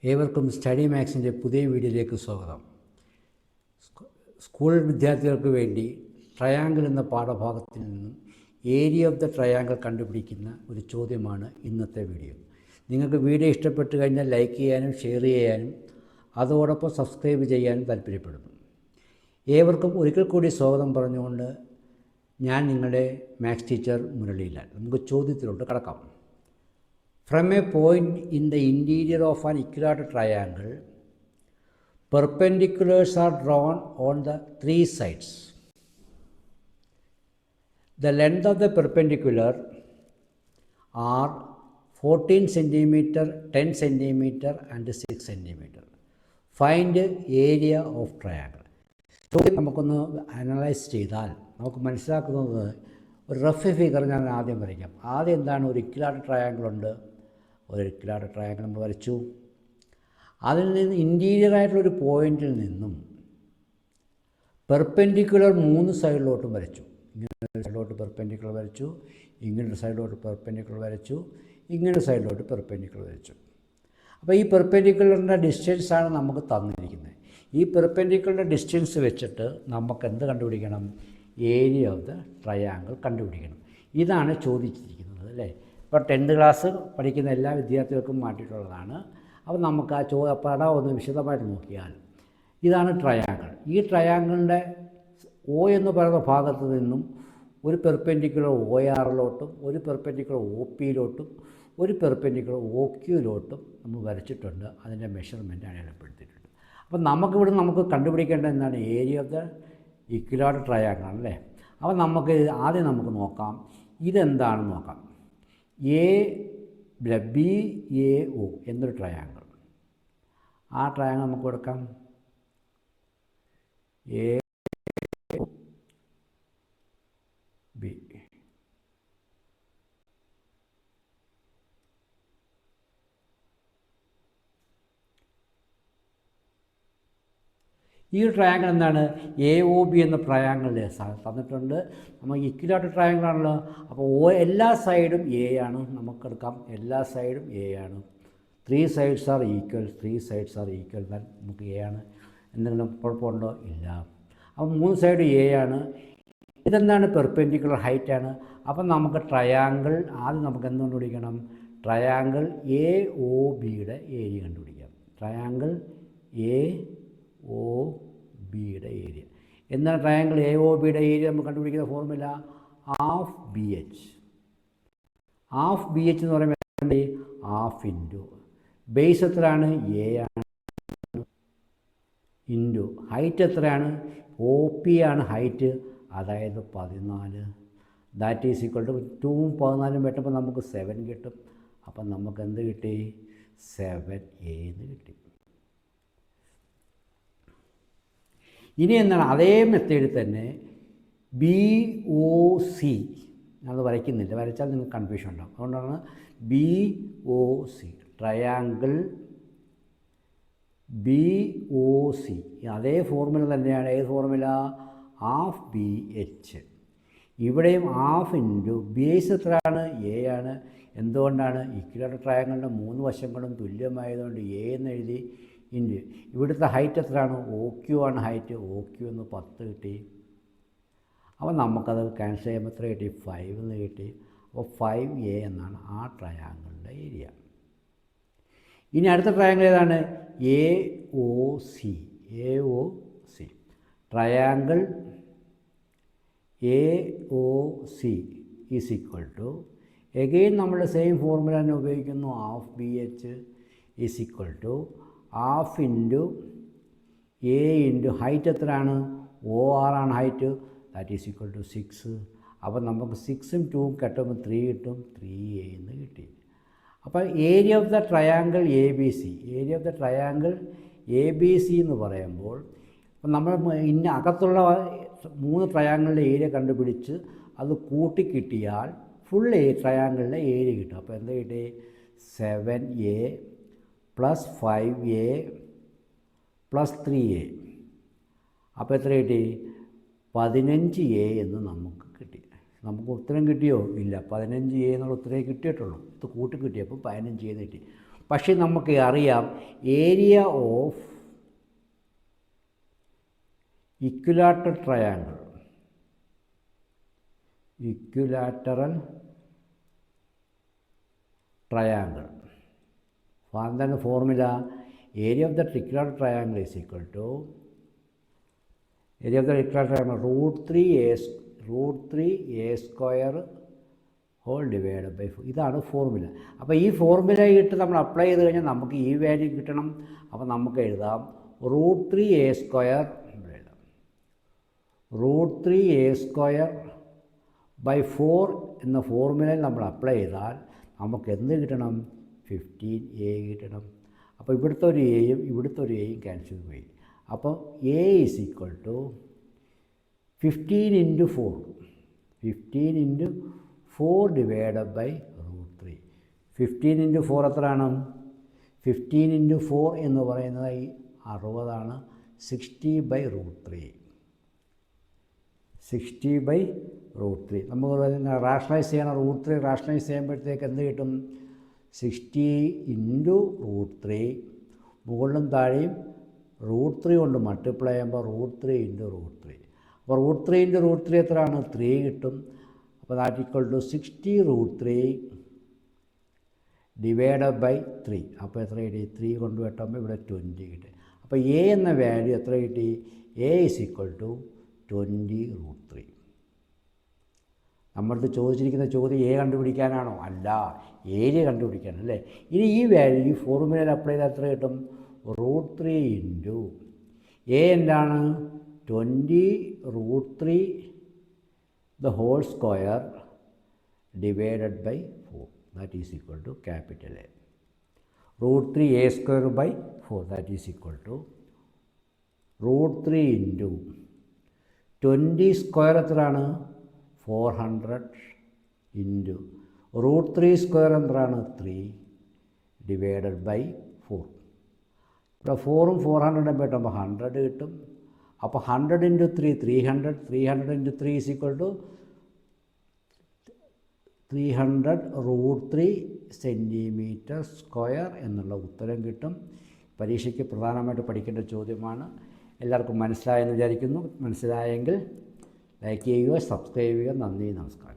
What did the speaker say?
ഏവർക്കും സ്റ്റഡി മാത്സിൻ്റെ പുതിയ വീഡിയോയിലേക്ക് സ്വാഗതം. സ്കൂൾ വിദ്യാർത്ഥികൾക്ക് വേണ്ടി ട്രയാങ്കിൾ എന്ന പാഠഭാഗത്തിൽ നിന്നും ഏരിയ ഓഫ് ദ ട്രയാങ്കിൾ കണ്ടുപിടിക്കുന്ന ഒരു ചോദ്യമാണ് ഇന്നത്തെ വീഡിയോ. നിങ്ങൾക്ക് വീഡിയോ ഇഷ്ടപ്പെട്ട് കഴിഞ്ഞാൽ ലൈക്ക് ചെയ്യാനും ഷെയർ ചെയ്യാനും അതോടൊപ്പം സബ്സ്ക്രൈബ് ചെയ്യാനും താല്പര്യപ്പെടുന്നു. ഏവർക്കും ഒരിക്കൽ കൂടി സ്വാഗതം പറഞ്ഞുകൊണ്ട് ഞാൻ നിങ്ങളുടെ മാത്സ് ടീച്ചർ മുരളിലാൽ. നമുക്ക് ചോദ്യത്തിലോട്ട് കടക്കാം. From a point in the interior of an equilateral triangle, perpendiculars are drawn on the three sides. The length of the perpendicular are 14 cm, 10 cm and 6 cm. Find area of triangle. നമുക്കൊന്ന് analyse ചെയ്താൽ നമുക്ക് മനസ്സിലാക്കുന്നത് ഒരു rough figure ഞാൻ ആദ്യം വരയ്ക്കാം. ആദ്യം എന്താണ്, ഒരു ഇക്വിലാറ്ററൽ ട്രയാങ്കിൾ ഉണ്ട്. ഒരു ഇക്വിലാറ്ററൽ ട്രയാങ്കിൾ നമ്മൾ വരച്ചു. അതിൽ നിന്ന് ഇൻറ്റീരിയറായിട്ടുള്ളൊരു പോയിൻറ്റിൽ നിന്നും പെർപെൻഡിക്കുലർ മൂന്ന് സൈഡിലോട്ടും വരച്ചു. ഇങ്ങനെ സൈഡിലോട്ട് പെർപെൻഡിക്കുലർ വരച്ചു, ഇങ്ങനൊരു സൈഡിലോട്ട് പെർപെൻഡിക്കുലർ വരച്ചു, ഇങ്ങനെ സൈഡിലോട്ട് പെർപെൻഡിക്കുലർ വരച്ചു. അപ്പോൾ ഈ പെർപെൻഡിക്കുലറിൻ്റെ ഡിസ്റ്റൻസാണ് നമുക്ക് തന്നിരിക്കുന്നത്. ഈ പെർപെൻഡിക്കുലറിൻ്റെ ഡിസ്റ്റൻസ് വെച്ചിട്ട് നമുക്ക് എന്ത് കണ്ടുപിടിക്കണം? ഏരിയ ഓഫ് ദ ട്രയാങ്കിൾ കണ്ടുപിടിക്കണം. ഇതാണ് ചോദിച്ചിരിക്കുന്നത് അല്ലേ. ഇപ്പോൾ 10th ക്ലാസ് പഠിക്കുന്ന എല്ലാ വിദ്യാർത്ഥികൾക്കും മാറ്റിയിട്ടുള്ളതാണ്. അപ്പോൾ നമുക്ക് ആ പടം ഒന്ന് വിശദമായിട്ട് നോക്കിയാൽ ഇതാണ് ട്രയാങ്കിൾ. ഈ ട്രയാങ്കിളിൻ്റെ ഒ എന്ന് പറയുന്ന ഭാഗത്ത് നിന്നും ഒരു പെർപെൻഡിക്കുലർ ഒ ആറിലോട്ടും ഒരു പെർപെൻഡിക്കുലർ ഒ പിയിലോട്ടും ഒരു പെർപെൻഡിക്കുലർ ഒ ക്യൂയിലോട്ടും നമ്മൾ വരച്ചിട്ടുണ്ട്. അതിൻ്റെ മെഷർമെൻറ്റ് അടയാളപ്പെടുത്തിയിട്ടുണ്ട്. അപ്പോൾ നമുക്ക് കണ്ടുപിടിക്കേണ്ടത് എന്താണ്? Area of the equilateral triangle അല്ലേ. അപ്പോൾ ആദ്യം നമുക്ക് നോക്കാം ഇതെന്താണെന്ന് നോക്കാം. ബി എ ഒ എന്നൊരു ട്രയാങ്കിൾ. ആ ട്രയാങ്കിൾ നമുക്ക് കൊടുക്കാം എ ബി. ഈ ട്രയാങ്കിൾ എന്താണ്? എ ഒ ബി എന്ന ട്രയാങ്കിളിൽ തന്നിട്ടുണ്ട്. നമുക്ക് ഇക്വിലാറ്ററൽ ട്രയാങ്കിളാണല്ലോ. അപ്പോൾ എല്ലാ സൈഡും എ ആണ്. നമുക്കെടുക്കാം എല്ലാ സൈഡും എ ആണ്. 3 sides are equal, 3 sides are equal. നമുക്ക് എ ആണ്. എന്തെങ്കിലും കുഴപ്പമുണ്ടോ? ഇല്ല. അപ്പോൾ 3 സൈഡ് എ ആണ്. ഇതെന്താണ്? പെർപെൻഡിക്കുലർ ഹൈറ്റാണ്. അപ്പം നമുക്ക് ട്രയാങ്കിൾ ആദ്യം നമുക്ക് എന്ത് കണ്ടുപിടിക്കണം? ട്രയാങ്കിൾ എ ഒ ബിയുടെ ഏരിയ കണ്ടുപിടിക്കാം. ട്രയാങ്കിൾ എ ഒ ബിയുടെ ഏരിയ. എന്നാൽ ട്രയാങ്കിൾ എ ഒ ബിയുടെ ഏരിയ നമുക്ക് കണ്ടുപിടിക്കുന്ന formula half B H. Half B H എന്ന് പറയുമ്പോൾ ഹാഫ് ഇൻറ്റു ബേസ് എത്രയാണ്? എ ആണ്, ഇൻറ്റു ഹൈറ്റ് എത്രയാണ്? ഒ പി ആണ് ഹൈറ്റ്, അതായത് 14. ദാറ്റ് ഈസ് ഈക്വൽ ടു 2ഉം 14ഉം വെട്ടുമ്പോൾ നമുക്ക് 7 കിട്ടും. അപ്പം നമുക്ക് എന്ത് കിട്ടി? 7A എന്ന് കിട്ടി. ഇനി എന്താണ്? അതേ മെത്തേഡിൽ തന്നെ ബി ഒ സി ഞാനത് വരയ്ക്കുന്നില്ല, വരച്ചാൽ നിങ്ങൾക്ക് കൺഫ്യൂഷൻ ഉണ്ടാകും. അതുകൊണ്ടാണ് B O C triangle B O C. അതേ ഫോർമുല തന്നെയാണ്. ഏത് ഫോർമുല? Half B H. ഇവിടെയും ഹാഫ് ഇൻറ്റു ബേസ് എത്രയാണ്? എ ആണ്. എന്തുകൊണ്ടാണ്? ഇക്വിലാറ്ററൽ ട്രയാങ്കിളിൻ്റെ 3 വശങ്ങളും തുല്യമായതുകൊണ്ട് എ എന്ന് എഴുതി. ഇൻറ്റു ഇവിടുത്തെ ഹൈറ്റ് എത്രയാണ്? ഒ ക്യു ആണ് ഹൈറ്റ്. ഒ ക്യു എന്ന് 10 കിട്ടി. അപ്പോൾ നമുക്കത് ക്യാൻസൽ ചെയ്യുമ്പോൾ എത്ര കിട്ടി? 5 എന്ന് കിട്ടി. അപ്പോൾ 5A എന്നാണ് ആ ട്രയാങ്കിളിൻ്റെ ഏരിയ. ഇനി അടുത്ത ട്രയാങ്കിൾ ഏതാണ്? A O C. A O C triangle A O C is equal to again നമ്മൾ സെയിം ഫോർമുല തന്നെ ഉപയോഗിക്കുന്നു. Half B H is equal to half into A into height എത്രയാണ്? ഒ ആറാണ് height. That is equal to 6. അപ്പോൾ നമുക്ക് 6ഉം 2ഉം കെട്ടുമ്പോൾ 3 കിട്ടും. 3A എന്ന് കിട്ടി. അപ്പോൾ area of the triangle A B C. Area of the triangle A B C എന്ന് പറയുമ്പോൾ നമ്മൾ അകത്തുള്ള 3 ട്രയാങ്കിളിൻ്റെ ഏരിയ കണ്ടുപിടിച്ച് അത് കൂട്ടി കിട്ടിയാൽ ഫുൾ ട്രയാങ്കിളിൻ്റെ ഏരിയ കിട്ടും. അപ്പോൾ എന്താ കിട്ടി? 7A + 5A + 3A. അപ്പോൾ എത്ര കിട്ടി? 15A എന്ന് നമുക്ക് കിട്ടി. നമുക്ക് ഉത്തരം കിട്ടിയോ? ഇല്ല. 15A എന്നുള്ള ഉത്തരമേ കിട്ടിയിട്ടുള്ളൂ. ഇത് കൂട്ടി കിട്ടിയപ്പോൾ 15A കിട്ടി. പക്ഷേ നമുക്ക് അറിയാം ഏരിയ ഓഫ് ഇക്വിലാറ്ററൽ ട്രയാങ്കിൾ എന്താണ് formula? Area of the equilateral triangle is equal to area of the equilateral triangle √3a² whole divide by 4. ഇതാണ് ഫോർമുല. അപ്പോൾ ഈ ഫോർമുല ഇട്ട് നമ്മൾ അപ്ലൈ ചെയ്ത് കഴിഞ്ഞാൽ നമുക്ക് ഈ വാല്യൂ കിട്ടണം. അപ്പോൾ നമുക്ക് എഴുതാം √3a² എഴുതാം √3a² ബൈ 4 എന്ന ഫോർമുലയിൽ നമ്മൾ അപ്ലൈ ചെയ്താൽ നമുക്ക് എന്ത് കിട്ടണം? 15a കിട്ടണം. അപ്പോൾ ഇവിടുത്തെ ഒരു എയും ഇവിടുത്തെ ഒരു എയും ക്യാൻസൽ പോയി. അപ്പോൾ a is equal to 15 × 4 divided by √3. 15 × 4 എത്രയാണ്? 15 × 4 എന്ന് പറയുന്നത് 60 60/√3. 60/√3. നമുക്ക് റാഷണലൈസ് ചെയ്യണം. √3 റാഷണലൈസ് ചെയ്യുമ്പോഴത്തേക്ക് എന്ത് കിട്ടും? 60 × √3 മുകളിലും താഴെയും √3 കൊണ്ട് മൾട്ടിപ്ലൈ ചെയ്യുമ്പോൾ √3 × √3. അപ്പോൾ √3 × √3 എത്രയാണ്? 3 കിട്ടും. അപ്പോൾ that equal to 60√3 divided by 3. അപ്പോൾ എത്ര കിട്ടി? 3 കൊണ്ട് വെട്ടുമ്പോൾ ഇവിടെ 20 കിട്ടി. അപ്പോൾ എ എന്ന വാല്യൂ എത്ര കിട്ടി? A is equal to 20√3. നമ്മളടുത്ത് ചോദിച്ചിരിക്കുന്ന ചോദ്യം എ കണ്ടുപിടിക്കാനാണോ? അല്ല, ഏരിയ കണ്ടുപിടിക്കാനല്ലേ. ഇനി ഈ വാല്യൂ ഈ ഫോർമുലയിൽ അപ്ലൈ ചെയ്താൽ എത്ര കിട്ടും? √3 × എ എന്താണ്? 20√3 the whole square divided by 4. That is equal to capital A. √3a² by 4. That is equal to √3 × 20 square എത്രയാണ്? 400 × √3² എത്രയാണ്? 3 ഡിവൈഡഡ് ബൈ 4. ഇവിടെ 4ഉം 400ഉം പെട്ടുമ്പോൾ 100 കിട്ടും. അപ്പോൾ 100 × 3 300. 300 × 3 ഈസ് ഈക്വൽ ടു 300√3 cm² എന്നുള്ള ഉത്തരം കിട്ടും. പരീക്ഷയ്ക്ക് പ്രധാനമായിട്ട് പഠിക്കേണ്ട ചോദ്യമാണ്. എല്ലാവർക്കും മനസ്സിലായെന്ന് വിചാരിക്കുന്നു. മനസ്സിലായെങ്കിൽ ലൈക്ക് ചെയ്യുക, സബ്സ്ക്രൈബ് ചെയ്യുക. നന്ദി, നമസ്കാരം.